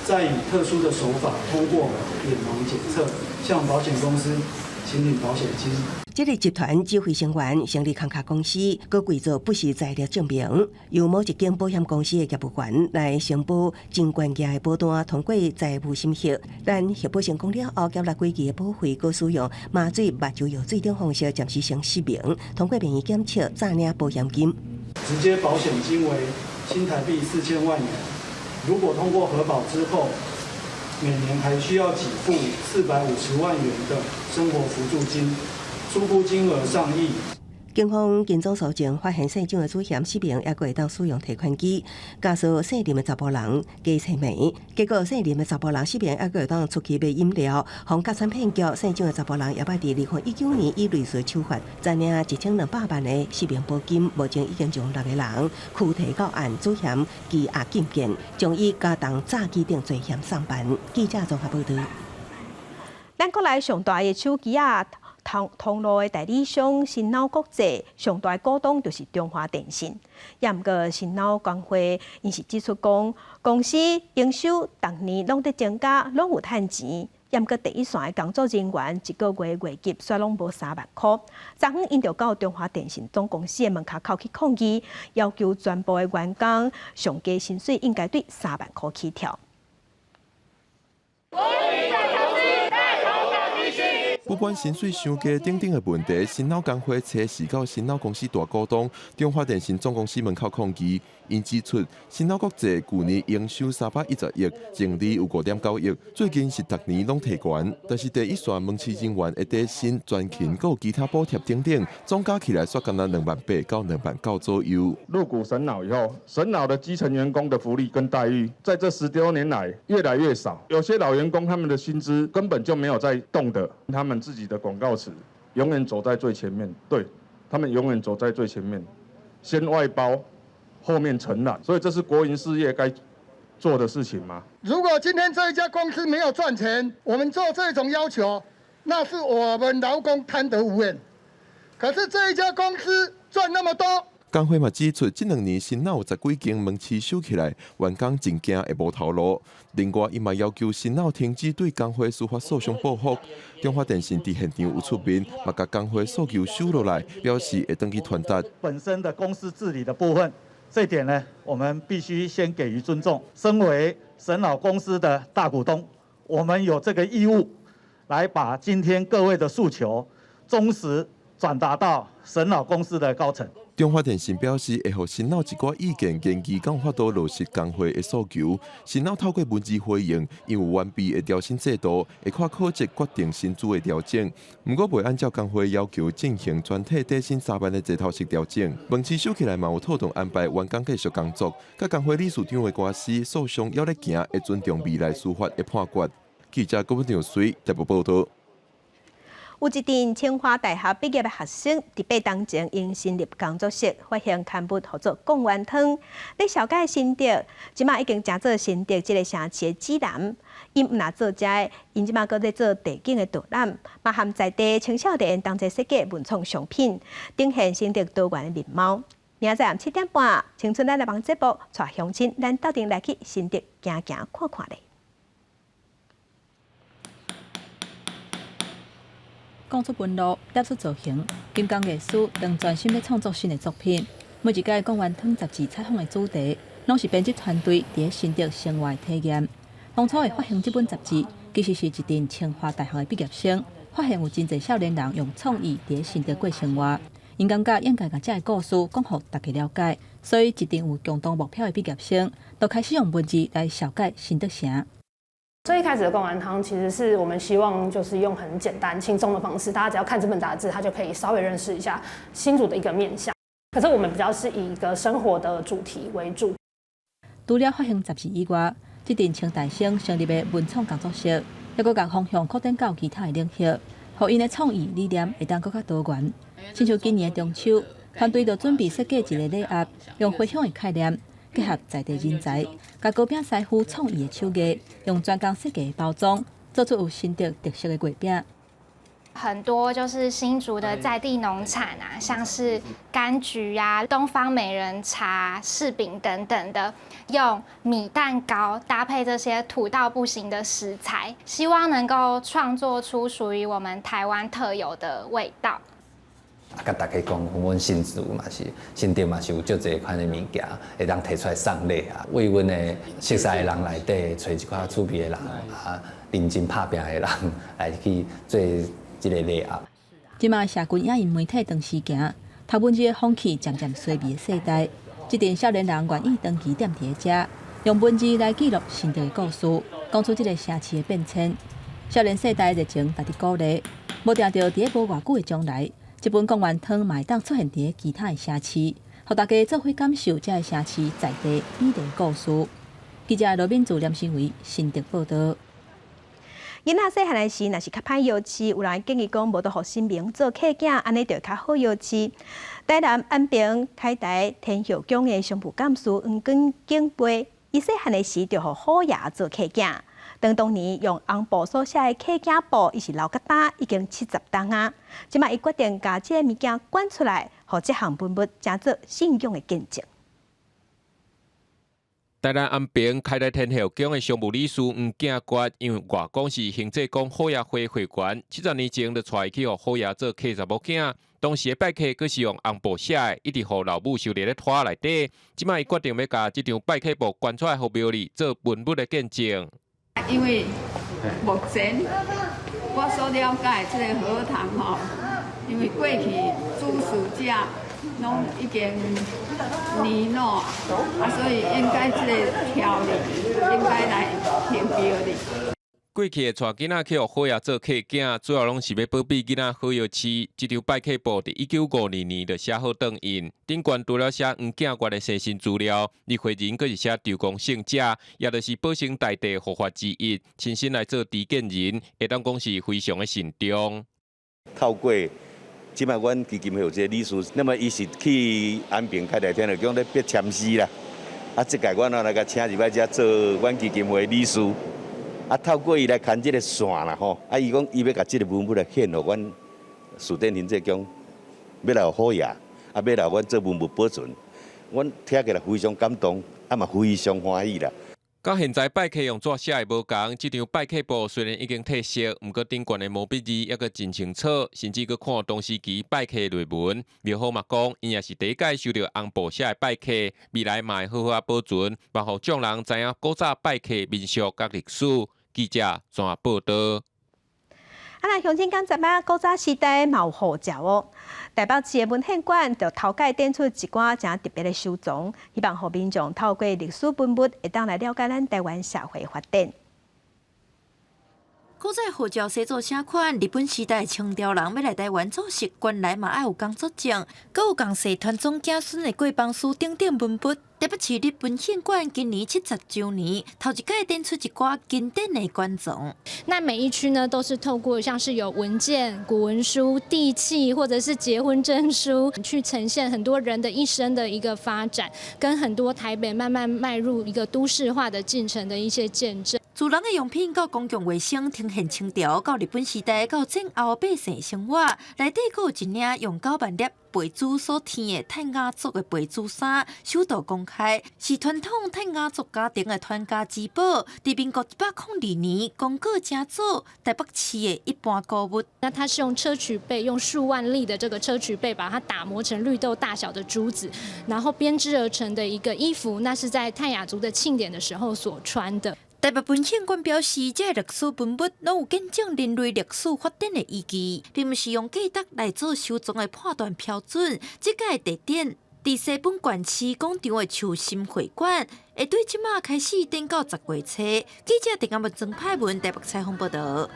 [SPEAKER 22] 再以特殊的手法通过眼盲检测，向保险公司请领保险金。
[SPEAKER 14] 这个集团指挥成员成立空壳公司，佮伪造不实材料证明，由某一间保险公司的业务员来承保真悬价的保单，通过财务审核，但核保成功了后，缴纳几期的保费，佮使用麻醉、目睭药水等方式暂时性失明，通过病院检测诈领保险金。
[SPEAKER 22] 直接保险金为新台币4000万元，如果通过核保之后，每年还需要给付450万元的生活扶助金。初步金额上亿。
[SPEAKER 14] 警方今早搜证发现姓蒋的主嫌失明，也会当使用提款机，假说姓林的查甫人假车迷，结果姓林的查甫人失明，也会当出去买饮料，互假产骗局。姓蒋的查甫人也捌伫2019年以类似手法诈领1200万的失明保金，目前已经将6个人拘提到案，主嫌羁押禁见，将以加重诈欺等罪嫌上班。记者综合报道。
[SPEAKER 1] 咱国内上大的手机啊！通路的代理商新脑国际上大股东就是中华电信，也毋过新脑工会因是指出讲，公司营收逐年拢在增加，拢有趁钱。也毋过第一线的工作人员一个月月级却拢无3万块。昨昏因着到中华电信总公司的门口去抗议，要求全部的员工上加薪水应该对3万块起跳。
[SPEAKER 23] 不管薪水上低等等的问题，新脑工会初时到新脑公司大股东中华电信总公司门口抗议。因指出，新脑国际去年营收310亿，净利有5.9亿，最近是逐年拢提悬，但是第一线门市人员的底薪、专勤，还有其他补贴等等，总加起来却干那28000到29000左右。
[SPEAKER 27] 入股神脑以后，神脑的基层员工的福利跟待遇，在这10多年来越来越少。有些老员工他们的薪资根本就没有在动的，他们自己的广告词永远走在最前面，对他们永远走在最前面，先外包。后面承揽，所以这是国营事业该做的事情吗？
[SPEAKER 28] 如果今天这一家公司没有赚钱，我们做这种要求，那是我们劳工贪得无厌。可是这一家公司赚那么多。
[SPEAKER 23] 工会嘛指出，这2年新老有10几间门市收起来，员工真惊会无头路。另外，伊嘛要求新老停止对工会司法诉讼报复。中华电信伫现场有出面，嘛甲工会诉求收落来，表示会登去传达。
[SPEAKER 4] 本身的公司治理的部分，这一点呢，我们必须先给予尊重。身为神老公司的大股东，我们有这个义务，来把今天各位的诉求忠实转达到神老公司的高层。
[SPEAKER 23] 中华电信表示，会互新老一寡意见，建议敢有法度落实工会的诉求。新老透过文字回应，因有完备的调薪制度，会看考绩决定薪资的调整。不过，未按照工会要求进行全体底薪3万的齐头式调整。门市收起来嘛有妥当安排员工继续工作。甲工会理事长的官司诉讼还在行，会尊重未来司法的判决。记者郭文良随台北报道。
[SPEAKER 1] 有一名清华大学毕业的学生，伫8当前因成立工作室，发行刊物合作贡丸汤。咧小解心得，即马已经真做新竹这个城市的指南。因毋若做遮的，因即马搁在做地景的导览，嘛含在地青少年同齐设计文创商品，呈现新竹多元的面貌。明仔载7点半，青春咱来帮节目带乡亲，咱斗阵来去新竹行行看看咧。
[SPEAKER 12] 讲出纹路，踏出造型，金工艺师当专心要创作新的作品。每一届贡丸汤杂志采访的主题，拢是编辑团队伫新竹生活的体验。当初会发行这本杂志，其实是一群清华大学的毕业生，发现有真侪少年人用创意伫新竹过生活。因感觉应该把这个故事讲互大家了解，所以一定有共同目标的毕业生，都开始用文字来小解新竹城。
[SPEAKER 5] 最一开始的贡丸汤，其实是我们希望就是用很简单轻松的方式，大家只要看这本杂志，他就可以稍微认识一下新竹的一个面向。可是我们比较是以一个生活的主题为主。
[SPEAKER 12] 除了发行杂志以外，这群清大生成立的文创工作室，也佫把方向扩展到其他的领域，互因的创意理念会当佫较多元。亲像今年的中秋，团队就准备设计一个礼盒，用回乡的概念。结合在地人才，甲糕饼师傅创意的手艺，用专工设计的包装，做出有新竹特色的月饼。
[SPEAKER 6] 很多就是新竹的在地农产啊，像是柑橘啊、东方美人茶、柿饼等等的，用米蛋糕搭配这些土到不行的食材，希望能够创作出属于我们台湾特有的味道。
[SPEAKER 7] 甲大家讲，阮新竹嘛是新竹嘛是有足侪款的物件，会当摕出来送礼啊，为阮的熟悉的人内底找一寡趣味的人啊，认真拍拼的人来去做这个礼盒。
[SPEAKER 12] 即卖社群也因媒体长时行，读文字的风气渐渐衰微的世代，这群少年人愿意长期踮伫遮，用文字来记录新竹的故事，讲出这个城市的变迁。少年世代的热情值得鼓励，无定着伫无偌久的将来。这本贡丸汤嘛会当出现伫其他的城市，互大家做伙感受这个城市在地美丽的故事。记者罗敏祖、梁新维新竹报道。
[SPEAKER 1] 囡仔细汉的时，若是较歹摇饲，有人建议讲无得互新名做客囝，安尼就较好摇饲。台南安平凯台天后宫的商务干事黄根景杯，伊细汉的时就互好爷做客囝。当年用红布所写的客家布，伊是老疙瘩，已经70担啊。即摆伊决定把这个物件捐出来，互这项文物成做信用的见证。
[SPEAKER 8] 台南安平开台天后宫的商务理事黄景国，因为外公是行政宫好爷会会员，70年前就带去互好爷做客查某囝。当时的拜客佫是用红布写的，一直互老母收伫咧拖内底。即摆伊决定要把这张拜客布捐出来，互庙里做文物的见证。
[SPEAKER 24] 因为目前我所了解这个荷塘吼，因为过去主事者拢已经年老啊，所以应该这个条例应该来评标的。
[SPEAKER 8] 过去的带囡仔去互好爷做客囝，主要拢是要保庇囡仔好药饲。这张拜客布伫1952年就写好登印，顶悬除了写黄景国的生辰资料，立会人阁是写周公姓者，也就是保生大帝护法之一，亲身来做持见人，会当讲是非常的慎重。
[SPEAKER 25] 透过即摆阮基金会有这个理事，那么伊是去安平开台天后宫咧别签诗啦，啊，即届阮来甲请入来遮做阮基金会理事。啊，透过伊来牵这个线啦吼，啊，伊讲伊要甲这个文物来献互阮树殿行政宫，要来好爷，啊，啊，要来阮做文物保存，阮听起来非常感动，啊嘛非常欢喜啦。
[SPEAKER 8] 到现在拜客用纸写的无同，这张拜客簿虽然已经褪色，毋过顶悬的毛笔字还阁真清楚，甚至阁看当时期拜客的内文。庙方嘛讲，因也是第一届收到红布写的拜客，未来嘛会好好保存，帮互众人知影古早拜客民俗甲历史。记者怎报道？
[SPEAKER 1] 那乡亲讲，十摆古早时代嘛有号召哦。台北市的文献馆就头届展出一寡真特别的收藏，希望互民众透过历史文物，会当来了解咱台湾社会发展。
[SPEAKER 2] 古早号召写作写款，日本时代清朝人要来台湾做事，原来嘛爱有工作证，阁有共社传宗子孙的贵邦书等等文物。台北市立文献馆今年70周年，头一届展出一寡经典的馆藏。
[SPEAKER 5] 那每一区呢，都是透过像是有文件、古文书、地契或者是结婚证书，去呈现很多人的一生的一个发展，跟很多台北慢慢迈入一个都市化的进程的一些见证。
[SPEAKER 2] 自人的用品到公共卫生，呈现清朝到日本时代到战后百姓生活，内底阁有一领用9万粒培祖所添的泰雅族的培祖衫，首度公开，是传统泰雅族家庭的传家之宝。在民国102年，公告加做台北市的一般古物。
[SPEAKER 5] 那它是用砗磲贝，用数万粒的这个砗磲贝，把它打磨成绿豆大小的珠子，然后编织而成的一个衣服。那是在泰雅族的庆典的时候所穿的。
[SPEAKER 2] 台北文献馆表示，这历史文物拢有见证人类历史发展的依据，并不是用价值来做收藏的判断标准。这届地点伫西本县市广场的树心会馆，会对即马开始展到10月初。记者陈嘉文、曾派文台北采访报道。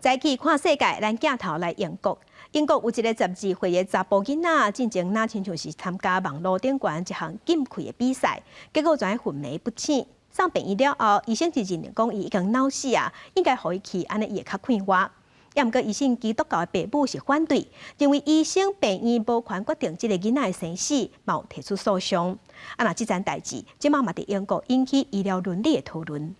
[SPEAKER 1] 早起看世界，咱镜头来英国。英国有一个12岁的查甫囡仔，进前那亲像是参加网络顶悬一项禁气的比赛，结果全昏迷不醒。送病院了后，医生就认定讲伊已经脑死啊，应该互伊去，安尼伊会较快活。也毋过，医生基督教的父母是反对，认为医生病院无权决定即个囡仔的生死，嘛有提出诉讼。那即件代志，即马嘛伫英国引起医疗伦理的讨论。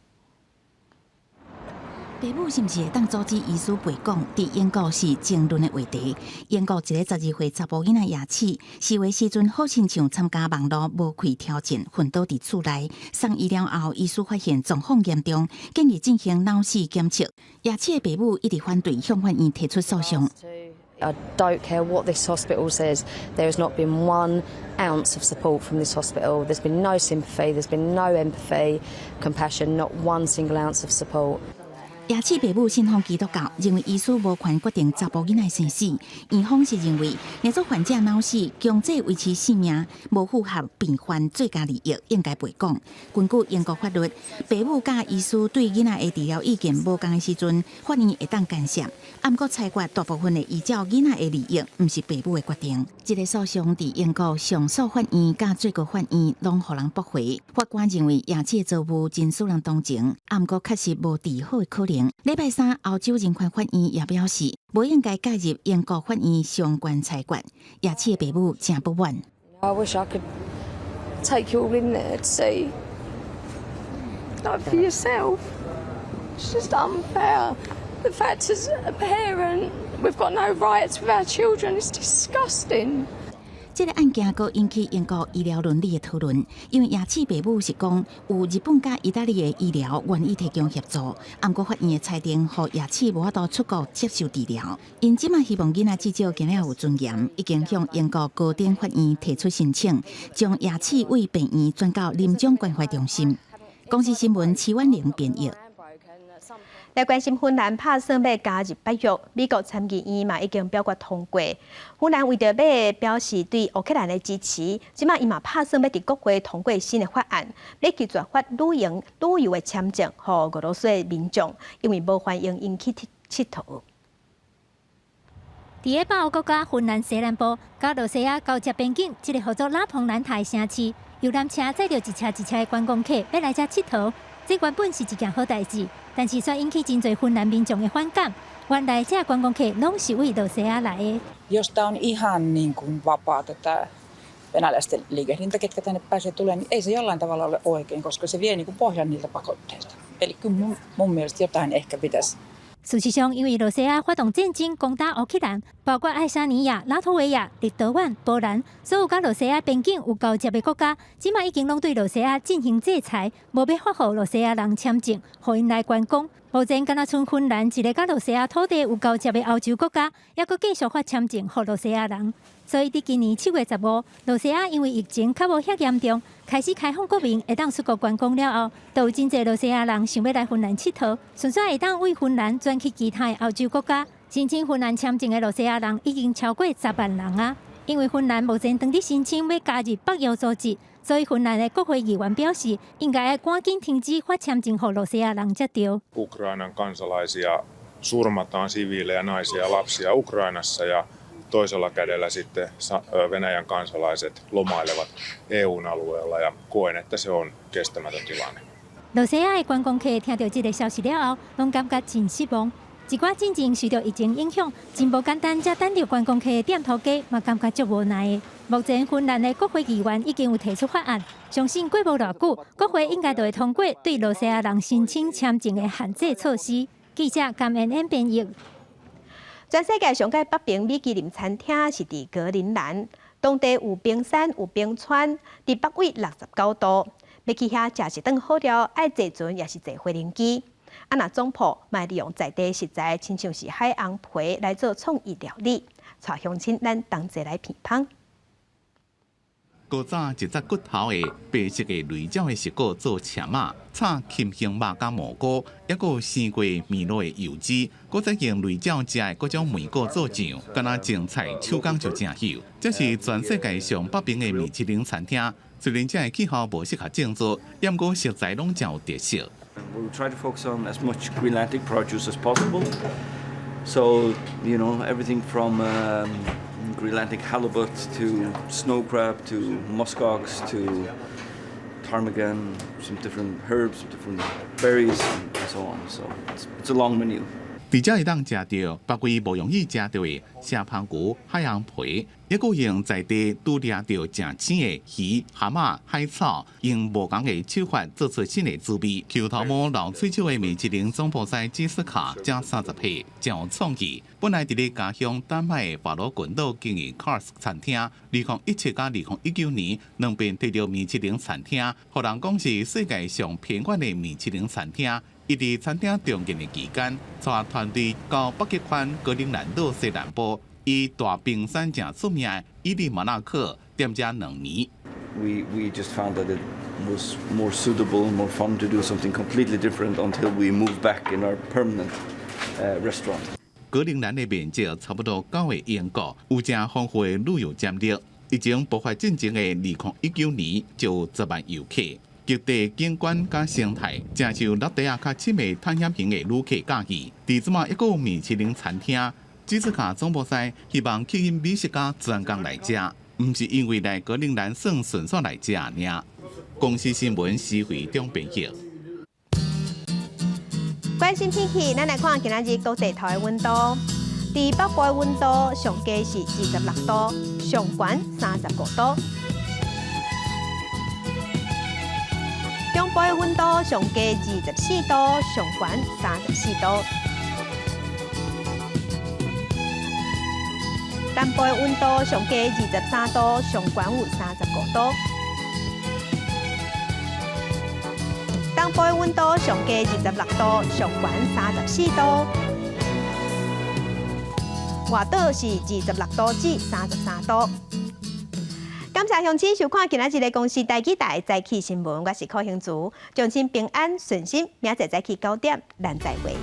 [SPEAKER 9] 父母是毋是会当阻止医师陪讲？伫英国是争论的话题。英国一个12岁查甫囡仔牙齿，死的时阵好亲像参加网络无开挑战，昏倒伫厝内。送医了后，医师发现状况严重，建议进行脑死检测。牙齿的父母一直反对，向法院提出诉讼。
[SPEAKER 10] I don't care what this hospital says. There has not been 1 ounce of support from this hospital. There's been no sympathy. There's been no empathy, compassion. Not 1 single ounce of support.
[SPEAKER 9] 牙齿父母信奉基督教，认为医师无权决定查甫囡仔生死。院方是认为，若做患者脑死，强制维持性命，无符合病患最佳利益，应该赔偿。根据英国法律，父母甲医师对囡仔的治疗意见无同的时阵，法院会当干涉。不过裁决大部分的依照囡仔的利益，毋是父母的决定。这个诉讼伫英国上诉法院甲最高法院拢互人驳回。法官认为牙齿的造物真使人同情，不过确实无治好的可能。礼拜三，欧洲人权法院也表示，无应该介入英国法院相关裁决。牙齿的父母真不满。
[SPEAKER 10] I wish I could take you all in there to see, like for yourself. It's just unfair. The fact as a parent, we've got no rights with our children. It's disgusting.
[SPEAKER 9] 这个案件阁引起英国医疗伦理的讨论，因为牙齿父母是讲有日本甲意大利的医疗愿意提供协助，不过法院的裁定让牙齿无法度出国接受治疗。因即嘛希望囡仔至少今日有尊严，已经向英国高等法院提出申请，将牙齿为病院转到临终关怀中心。公司新闻齐婉玲编译。
[SPEAKER 1] 来关心芬兰拍算要加入北约，美国参议院嘛已经表决通过。芬兰为着要表示对乌克兰的支持，即马伊嘛拍算要伫国会通过新的法案，要拒绝发旅游的签证予俄罗斯的民众，因为无欢迎引起佚佗。
[SPEAKER 11] 伫个北欧国家芬兰西南部，甲罗西亚交接边境，一个号做拉蓬兰塔的城市，游览车载着一车的观光客要来遮佚佗。这原本是一件好代志，但是却引起真侪芬兰民众的反感。原来这观光客拢是为罗西亚来的。
[SPEAKER 13] Jos tämä on ihan niin kuin vapaata tämä venäläisten liikehdintä, ketkä tänne pääsee tulemaan, niin ei se jollain tavalla ole oikein, koska se vie niin kuin pohjan niiltä pakotteilta. Eli kyllä mun mielestä jotain ehkä pitäisi
[SPEAKER 11] 事实上，因为罗西亚发动战争攻打乌克兰，包括爱沙尼亚、拉脱维亚、立陶宛、波兰，所有甲罗西亚边境有交接的国家，即马已经拢对罗西亚进行制裁，无要发予罗西亚人签证，互因来观光。目前，敢若剩芬兰一个甲罗西亚土地有交接的欧洲国家，还佫继续发签证予罗西亚人。所以，伫今年7月15，罗西亚因为疫情较无遐严重，开始开放国民会当出国观光了后，都有真侪罗西亚人想要来芬兰佚佗，顺续会当为芬兰转去其他的欧洲国家。申请芬兰签证的罗西亚人已经超过10万人啊！因为芬兰目前当地申请要加入北约组织，所以芬兰的国会议员表示，应该要赶紧停止发签证予罗西亚人才对。
[SPEAKER 3] Ukrainan kansalaisia surmataan siviilejä, naisia ja lapsia Ukrainassa ja toisella kädellä sitten Venäjän kansalaiset lomailevat EUn alueella ja koen, että se on kestämätön tilanne.
[SPEAKER 11] 罗西亚的观光客听到这个消息了后，拢感觉真失望。一寡真正受到疫情影响，真无简单才等着观光客的店头家，嘛感觉足无奈的。目前芬兰的国会议员已经有提出法案，相信过无偌久，国会应该就会通过对罗西亚人申请签证的限制措施。记者甘恩恩编译。
[SPEAKER 1] 全世界上界北边米其林餐厅是伫格陵兰，当地有冰山有冰川，伫北纬69度。要去遐食一顿好料，爱坐船也是坐飞轮机。若总铺卖利用在地食材，亲像是海昂皮来做创意料理。带乡亲咱同齐来品尝。
[SPEAKER 15] 古早一只骨头的白色的雷鸟的石膏做车马，炒琴香肉甲蘑菇，还有生过米落的油脂，搁再用雷鸟食的各种梅果做酱，敢若种菜手工就真秀。这是全世界上北边的米其林餐厅，虽然这个气候无适合种植，不过食材拢真有特色。
[SPEAKER 16] We'll try to focus on as much Greenlandic produce as possible. So, you know, everything from Greenlandic halibut to snow crab to muskox to ptarmigan, some different herbs, some different berries, and so on. So it's a long menu.
[SPEAKER 15] 伫遮会当食到北规无容易食到的虾香菇、海洋皮，也有用在地拄掠到正鲜的鱼、蛤蟆、海草，用无同的手法做出新的滋味。球头毛老喙手的米其林总铺师基斯卡加30岁，真有创意。本来伫咧家乡丹麦的法罗群岛经营 Cars 餐厅，2017甲2019年两边得到米其林餐厅，互人讲是世界上偏远的米其林餐厅。伊伫餐厅中间的期间，带团队到北极圈格陵兰岛西南部，以大冰山正出名的伊利马纳克踮遮2年。
[SPEAKER 16] We just found that it was more suitable, more fun to do something completely different until we moved back in our permanent restaurant.
[SPEAKER 15] 格陵兰的面积差不多9个英国，有正丰富的旅游潜力。已经爆发战争的2019年就有10万游客。极地景观甲生态，正受陆地亚较深的探险型的旅客喜喜。伫即马一个米其林餐厅，基斯卡总部师希望吸引美食家专工来食，毋是因为来格陵兰算纯粹来食尔。公司新闻时会中编辑。
[SPEAKER 1] 关心天气，咱来看今仔日国地头的温度。伫北部的温度上低是26度，上悬35度。中部的温度上低24度，上悬34度。南部的温度上低23度，上悬有35度。东部的温度上低26度，上悬34度。外岛是26度至33度。感谢乡亲收看今仔日的公视台记台早起新闻，我是柯兴竹，祝您平安顺心，明仔早起9点咱再会。